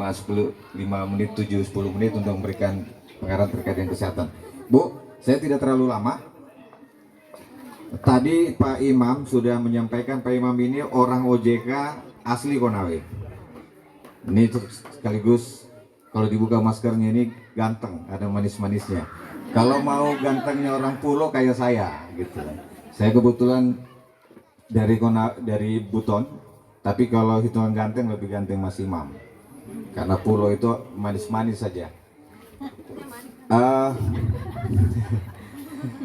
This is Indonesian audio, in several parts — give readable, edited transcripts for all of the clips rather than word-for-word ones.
5 menit 7-10 menit untuk memberikan pengarahan terkait dengan kesehatan. Bu, saya tidak terlalu lama. Tadi Pak Imam sudah menyampaikan, Pak Imam ini orang OJK asli Konawe. Ini sekaligus kalau dibuka maskernya ini ganteng, ada manis-manisnya. Kalau mau gantengnya orang Pulo kayak saya gitu. Saya kebetulan dari Buton, tapi kalau hitungan ganteng lebih ganteng Mas Imam. Karena Pulo itu manis-manis saja.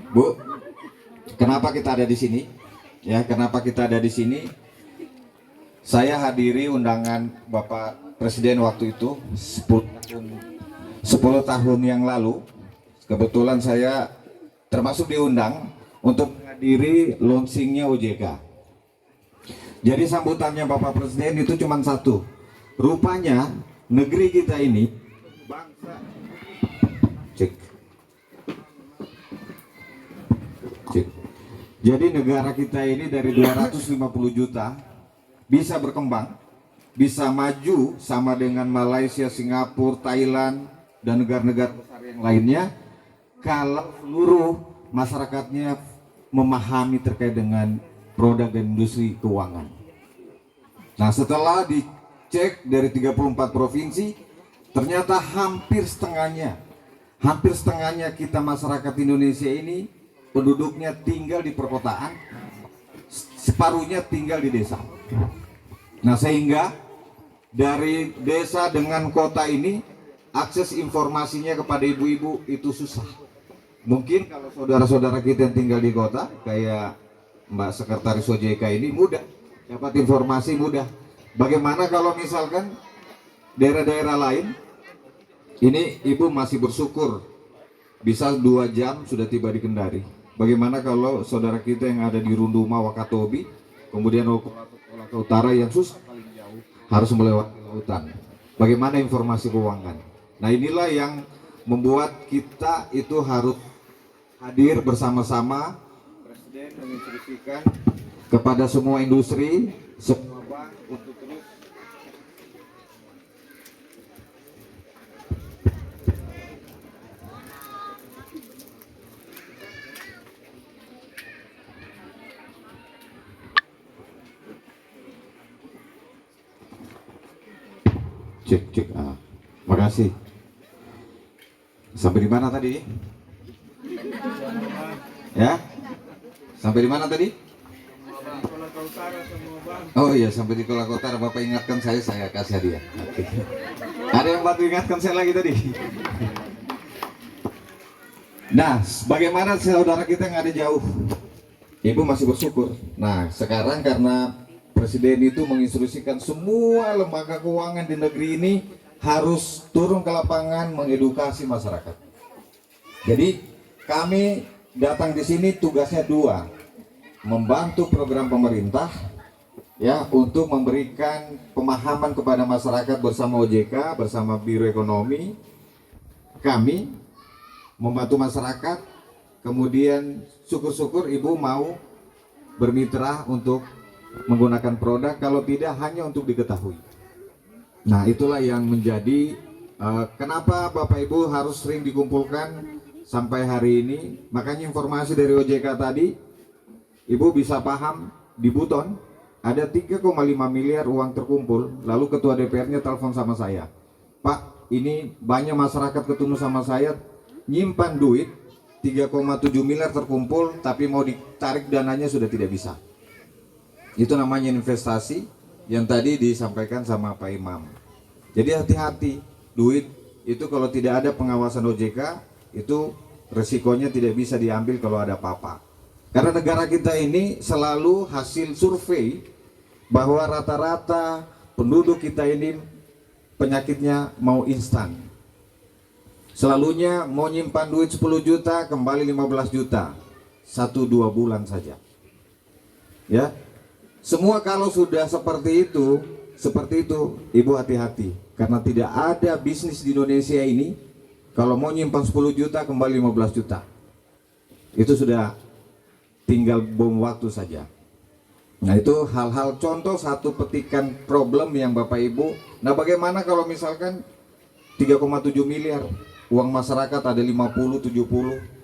Bu, kenapa kita ada di sini? Ya, kenapa kita ada di sini? Saya hadiri undangan Bapak Presiden waktu itu 10 tahun yang lalu. Kebetulan saya termasuk diundang untuk menghadiri launchingnya OJK. Jadi sambutannya Bapak Presiden itu cuma satu. Rupanya negeri kita ini bangsa cek. Jadi negara kita ini dari 250 juta bisa berkembang, bisa maju sama dengan Malaysia, Singapura, Thailand, dan negara-negara besar yang lainnya kalau seluruh masyarakatnya memahami terkait dengan produk dan industri keuangan. Nah, setelah dicek dari 34 provinsi, ternyata hampir setengahnya kita masyarakat Indonesia ini penduduknya tinggal di perkotaan, separuhnya tinggal di desa. Nah, sehingga dari desa dengan kota ini akses informasinya kepada ibu-ibu itu susah. Mungkin kalau saudara-saudara kita yang tinggal di kota kayak Mbak Sekretaris OJK ini mudah dapat informasi, mudah. Bagaimana kalau misalkan daerah-daerah lain ini ibu masih bersyukur bisa 2 jam sudah tiba di Kendari. Bagaimana kalau saudara kita yang ada di Runduma, Wakatobi, kemudian Olaka Utara yang susah paling jauh harus melewati lautan. Bagaimana informasi keuangan? Nah, inilah yang membuat kita itu harus hadir bersama-sama. Presiden menginstruksikan kepada semua industri, semua bank untuk terus cek. Makasih. Sampai di mana tadi? Ya? Sampai di mana tadi? Oh iya, sampai di Kolaka Utara. Bapak ingatkan saya kasih hadiah. Oke. Ada yang bantu ingatkan saya lagi tadi. Nah, bagaimana saudara kita yang ada jauh? Ibu masih bersyukur. Nah, sekarang karena Presiden itu menginstruksikan semua lembaga keuangan di negeri ini harus turun ke lapangan mengedukasi masyarakat. Jadi kami datang di sini tugasnya 2, membantu program pemerintah ya untuk memberikan pemahaman kepada masyarakat bersama OJK, bersama Biro Ekonomi. Kami membantu masyarakat, kemudian syukur-syukur ibu mau bermitra untuk menggunakan produk, kalau tidak hanya untuk diketahui. Nah, itulah yang menjadi kenapa Bapak Ibu harus sering dikumpulkan sampai hari ini. Makanya informasi dari OJK tadi Ibu bisa paham, di Buton ada 3,5 miliar uang terkumpul. Lalu Ketua DPR-nya telepon sama saya, Pak, ini banyak masyarakat ketemu sama saya nyimpan duit 3,7 miliar terkumpul, tapi mau ditarik dananya sudah tidak bisa. Itu namanya investasi yang tadi disampaikan sama Pak Imam. Jadi hati-hati, duit itu kalau tidak ada pengawasan OJK itu resikonya tidak bisa diambil kalau ada apa-apa. Karena negara kita ini selalu hasil survei bahwa rata-rata penduduk kita ini penyakitnya mau instan. Selalunya mau nyimpan duit 10 juta kembali 15 juta 1-2 bulan saja. Ya. Semua kalau sudah seperti itu, ibu hati-hati. Karena tidak ada bisnis di Indonesia ini, kalau mau nyimpan 10 juta kembali 15 juta. Itu sudah tinggal bom waktu saja. Nah itu hal-hal contoh satu petikan problem yang Bapak Ibu. Nah bagaimana kalau misalkan 3,7 miliar uang masyarakat ada 50-70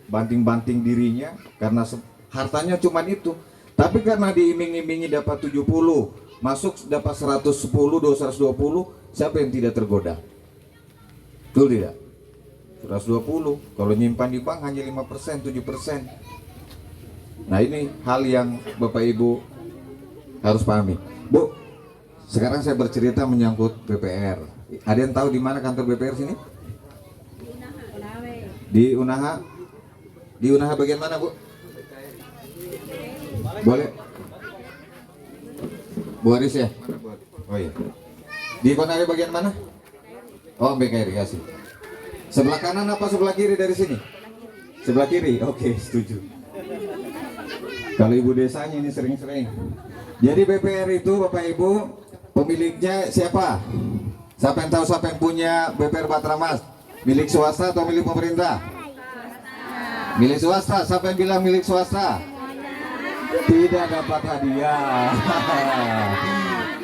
banting-banting dirinya karena hartanya cuma itu. Tapi karena diiming-imingi dapat 70, masuk dapat 110, 220, siapa yang tidak tergoda? Betul tidak? 120, kalau nyimpan di bank hanya 5%, 7%. Nah ini hal yang Bapak Ibu harus pahami. Bu, sekarang saya bercerita menyangkut BPR. Ada yang tahu di mana kantor BPR sini? Di Unaha. Di Unaha bagian mana, Bu? Boleh? Bu Aris ya? Oh iya. Di Konawe bagian mana? Oh, BK Irigasi. Sebelah kanan apa sebelah kiri dari sini? Sebelah kiri. Oke, setuju. Kalau ibu desanya ini sering-sering. Jadi BPR itu Bapak Ibu pemiliknya siapa? Siapa yang tahu siapa yang punya BPR Batramas? Milik swasta atau milik pemerintah? Milik swasta. Siapa yang bilang milik swasta? Tidak dapat hadiah.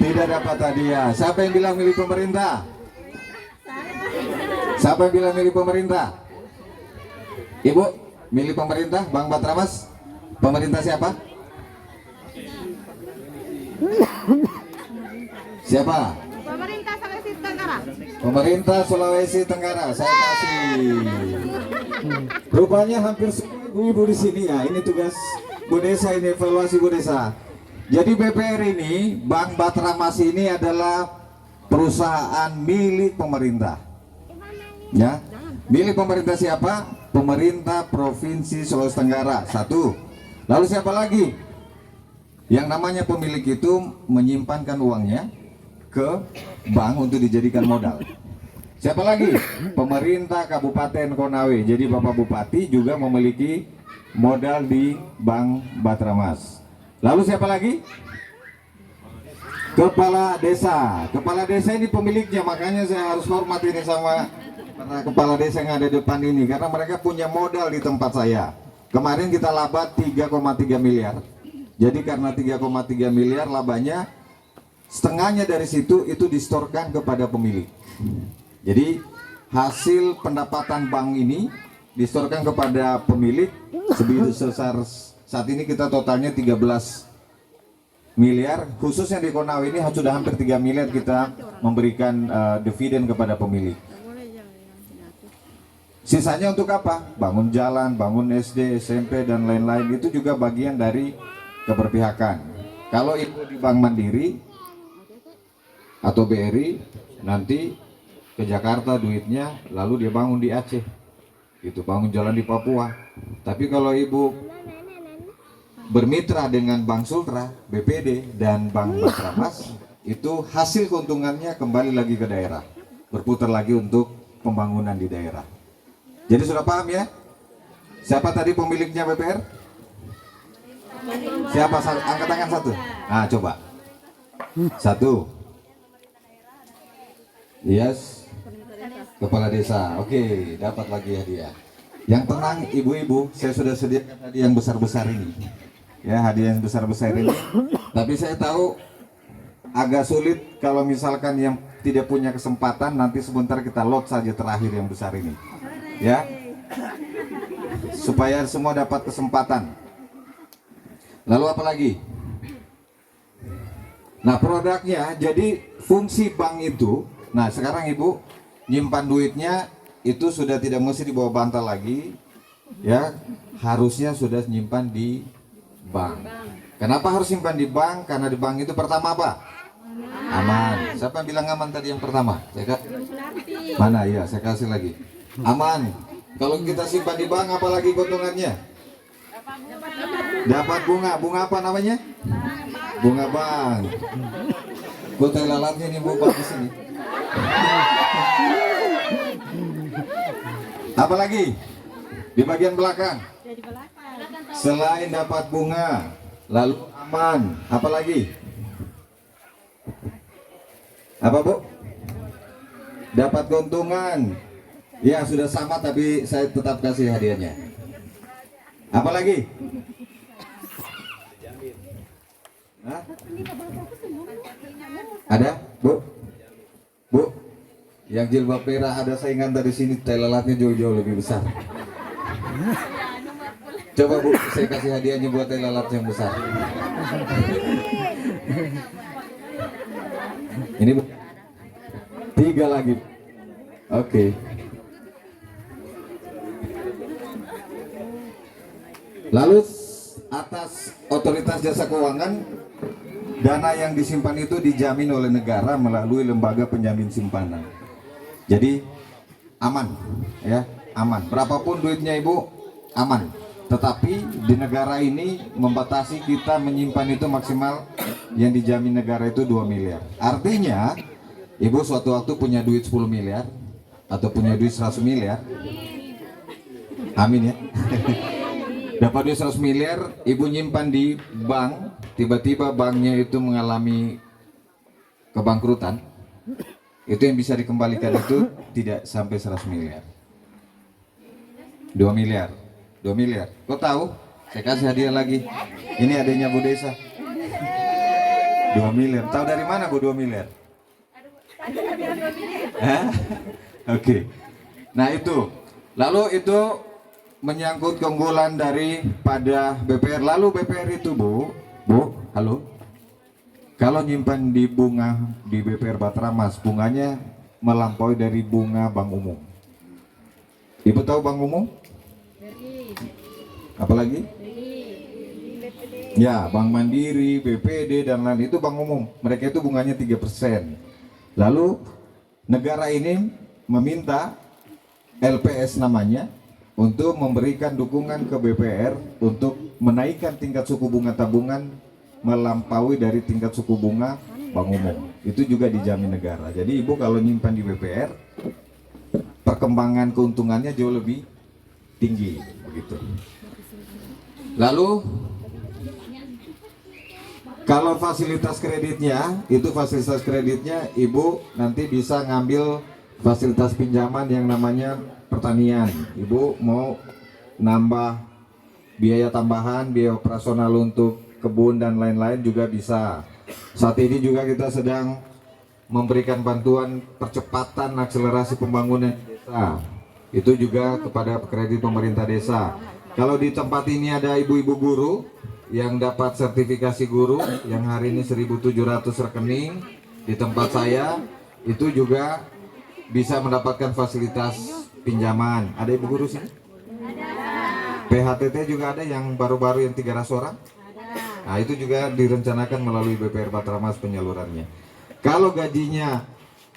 Tidak dapat hadiah. Siapa yang bilang milik pemerintah? Siapa yang bilang milik pemerintah? Ibu, milik pemerintah Bang Batramas? Pemerintah siapa? Siapa? Pemerintah Sulawesi Tenggara. Pemerintah Sulawesi Tenggara. Saya kasih. Rupanya hampir semua ibu-ibu di sini ya. Ini tugas Bu Desa, ini evaluasi Bu Desa. Jadi BPR ini, Bank Batramas ini adalah perusahaan milik pemerintah. Ya, milik pemerintah siapa? Pemerintah Provinsi Sulawesi Tenggara. Satu. Lalu siapa lagi? Yang namanya pemilik itu menyimpankan uangnya ke bank untuk dijadikan modal. Siapa lagi? Pemerintah Kabupaten Konawe. Jadi Bapak Bupati juga memiliki modal di Bank Batramas. Lalu siapa lagi? Kepala desa. Kepala desa ini pemiliknya, makanya saya harus hormat ini sama para kepala desa yang ada di depan ini, karena mereka punya modal di tempat saya. Kemarin kita laba 3,3 miliar. Jadi karena 3,3 miliar labanya, setengahnya dari situ itu distorkan kepada pemilik. Jadi hasil pendapatan bank ini distorkan kepada pemilik sebesar saat ini kita totalnya 13 miliar. Khususnya di Konawe ini sudah hampir 3 miliar kita memberikan dividen kepada pemilik. Sisanya untuk apa? Bangun jalan, bangun SD, SMP dan lain-lain, itu juga bagian dari keberpihakan. Kalau ibu di Bank Mandiri atau BRI nanti ke Jakarta duitnya, lalu dia bangun di Aceh, itu bangun jalan di Papua. Tapi kalau ibu bermitra dengan Bank Sultra, BPD dan Bank Batramas, itu hasil keuntungannya kembali lagi ke daerah, berputar lagi untuk pembangunan di daerah. Jadi sudah paham ya? Siapa tadi pemiliknya BPR? Siapa? Angkat tangan satu. Nah coba. Satu. Yes. Kepala desa. Oke, dapat lagi hadiah. Yang tenang ibu-ibu, saya sudah sediakan hadiah yang besar-besar ini. Ya, hadiah yang besar-besar ini. Tapi saya tahu agak sulit kalau misalkan yang tidak punya kesempatan, nanti sebentar kita lot saja terakhir yang besar ini. Ya, supaya semua dapat kesempatan. Lalu apa lagi? Nah produknya, jadi fungsi bank itu, nah sekarang ibu nyimpan duitnya itu sudah tidak mesti di bawah bantal lagi, ya harusnya sudah nyimpan di bank. Kenapa harus simpan di bank? Karena di bank itu pertama apa? Aman. Siapa yang bilang aman tadi yang pertama? Mana ya? Saya kasih lagi. Aman. Kalau kita simpan di bank, apalagi keuntungannya? Dapat bunga. Bunga apa namanya? Bunga bank. Gue lalatnya nih bu di sini. Apalagi di bagian belakang? Selain dapat bunga, lalu aman, apalagi? Apa bu? Dapat keuntungan. Ya sudah sama, tapi saya tetap kasih hadiahnya. Apalagi? Hah? Ada, Bu? Bu? Yang jilbab merah ada saingan dari sini, tai lalatnya jauh-jauh lebih besar. Coba Bu, saya kasih hadiahnya buat tai lalat yang besar. Ini Bu. 3 lagi. Oke. Lalu atas otoritas jasa keuangan, dana yang disimpan itu dijamin oleh negara melalui lembaga penjamin simpanan. Jadi aman, ya, aman. Berapapun duitnya Ibu, aman. Tetapi di negara ini membatasi kita menyimpan itu maksimal yang dijamin negara itu 2 miliar. Artinya Ibu suatu waktu punya duit 10 miliar atau punya duit 100 miliar. Amin ya. Dapat duit 100 miliar, Ibu nyimpan di bank, tiba-tiba banknya itu mengalami kebangkrutan. Itu yang bisa dikembalikan itu tidak sampai 100 miliar. 2 miliar. 2 miliar. Kok tahu? Saya kasih hadiah lagi. Ini adanya Bu Desa. 2 miliar. Tahu dari mana Bu 2 miliar? Oke. Nah itu. Lalu itu menyangkut keunggulan daripada BPR. Lalu BPR itu Bu, halo. Kalau nyimpan di bunga di BPR Batramas, bunganya melampaui dari bunga bank umum. Ibu tahu bank umum? Apalagi? Ya, Bank Mandiri, BPD dan lain itu bank umum. Mereka itu bunganya 3%. Lalu negara ini meminta LPS namanya untuk memberikan dukungan ke BPR untuk menaikkan tingkat suku bunga tabungan melampaui dari tingkat suku bunga bank umum. Itu juga dijamin negara. Jadi Ibu kalau nyimpan di BPR, perkembangan keuntungannya jauh lebih tinggi begitu. Lalu kalau fasilitas kreditnya, itu fasilitas kreditnya Ibu nanti bisa ngambil fasilitas pinjaman yang namanya pertanian. Ibu mau nambah biaya tambahan, biaya operasional untuk kebun dan lain-lain juga bisa. Saat ini juga kita sedang memberikan bantuan percepatan akselerasi pembangunan desa. Itu juga kepada kredit pemerintah desa. Kalau di tempat ini ada ibu-ibu guru yang dapat sertifikasi guru yang hari ini 1.700 rekening di tempat saya, itu juga bisa mendapatkan fasilitas pinjaman. Ada ibu guru sini? PHTT juga ada yang baru-baru yang 300 orang. Nah itu juga direncanakan melalui BPR Batramas penyalurannya. Kalau gajinya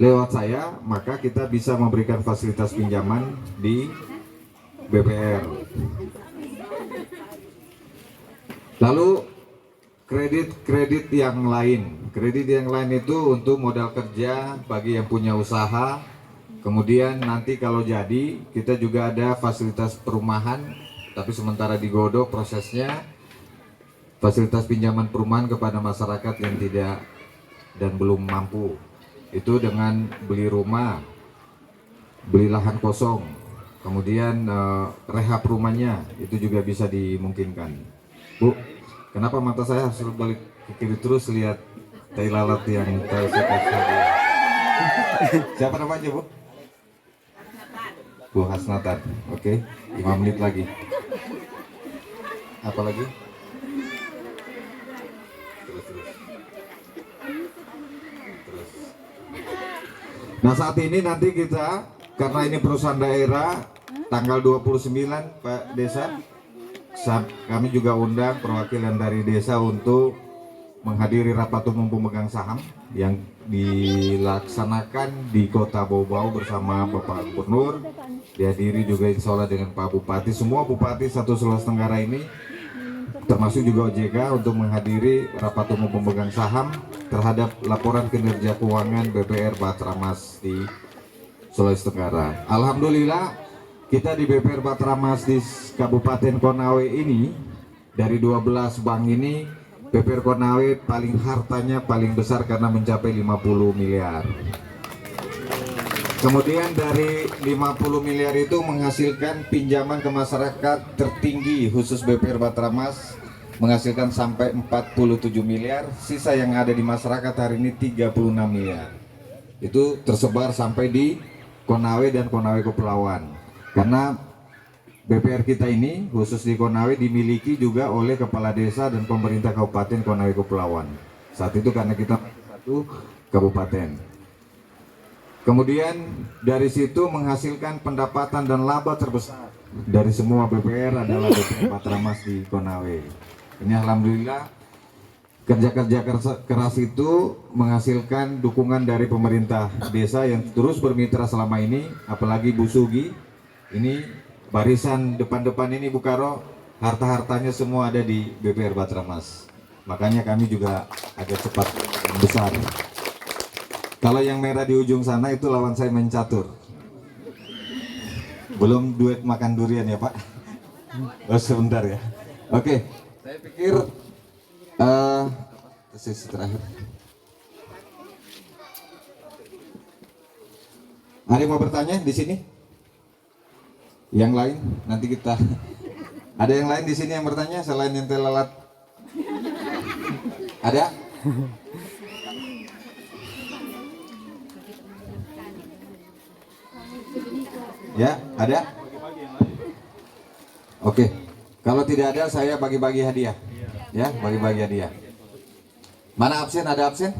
lewat saya, maka kita bisa memberikan fasilitas pinjaman di BPR. Lalu kredit yang lain. Kredit yang lain itu untuk modal kerja bagi yang punya usaha. Kemudian nanti kalau jadi kita juga ada fasilitas perumahan, tapi sementara digodok prosesnya. Fasilitas pinjaman perumahan kepada masyarakat yang tidak dan belum mampu. Itu dengan beli rumah, beli lahan kosong, kemudian rehab rumahnya, itu juga bisa dimungkinkan. Bu, kenapa mata saya harus balik ke kiri terus lihat tai lalat yang saya kasih? Siapa namanya Bu? Bu Hasnatan. Oke, 5 menit lagi. Apa lagi? Nah saat ini nanti kita, karena ini perusahaan daerah, tanggal 29 Pak Desa, kami juga undang perwakilan dari desa untuk menghadiri rapat umum pemegang saham yang dilaksanakan di Kota Bau-Bau bersama Bapak Gubernur, dihadiri juga insya Allah dengan Pak Bupati. Semua Bupati satu Sulawesi Tenggara ini, termasuk juga OJK, untuk menghadiri rapat umum pemegang saham terhadap laporan kinerja keuangan BPR Batramas di Sulawesi Tenggara. Alhamdulillah kita di BPR Batramas di Kabupaten Konawe ini, dari 12 bank ini, BPR Konawe paling hartanya paling besar karena mencapai 50 miliar. Kemudian dari 50 miliar itu menghasilkan pinjaman ke masyarakat tertinggi khusus BPR Batramas menghasilkan sampai 47 miliar, sisa yang ada di masyarakat hari ini 36 miliar. Itu tersebar sampai di Konawe dan Konawe Kepulauan. Karena BPR kita ini khusus di Konawe dimiliki juga oleh kepala desa dan pemerintah Kabupaten Konawe Kepulauan. Saat itu karena kita satu kabupaten. Kemudian dari situ menghasilkan pendapatan dan laba terbesar dari semua BPR adalah BPR Batramas di Konawe. Ini alhamdulillah kerja-kerja keras itu menghasilkan dukungan dari pemerintah desa yang terus bermitra selama ini, apalagi Bu Sugi. Ini barisan depan-depan ini Bu Karo, harta-hartanya semua ada di BPR Batramas. Makanya kami juga agak cepat dan besar. Kalau yang merah di ujung sana itu lawan saya main catur. Belum duet makan durian ya Pak. Oh sebentar ya. Oke, saya pikir sesi terakhir. Ada yang mau bertanya di sini? Yang lain nanti kita. Ada yang lain di sini yang bertanya selain yang lalat? Ada? Ya, ada? Oke. Kalau tidak ada saya bagi-bagi hadiah. Ya, bagi-bagi hadiah. Mana absen? Ada absen?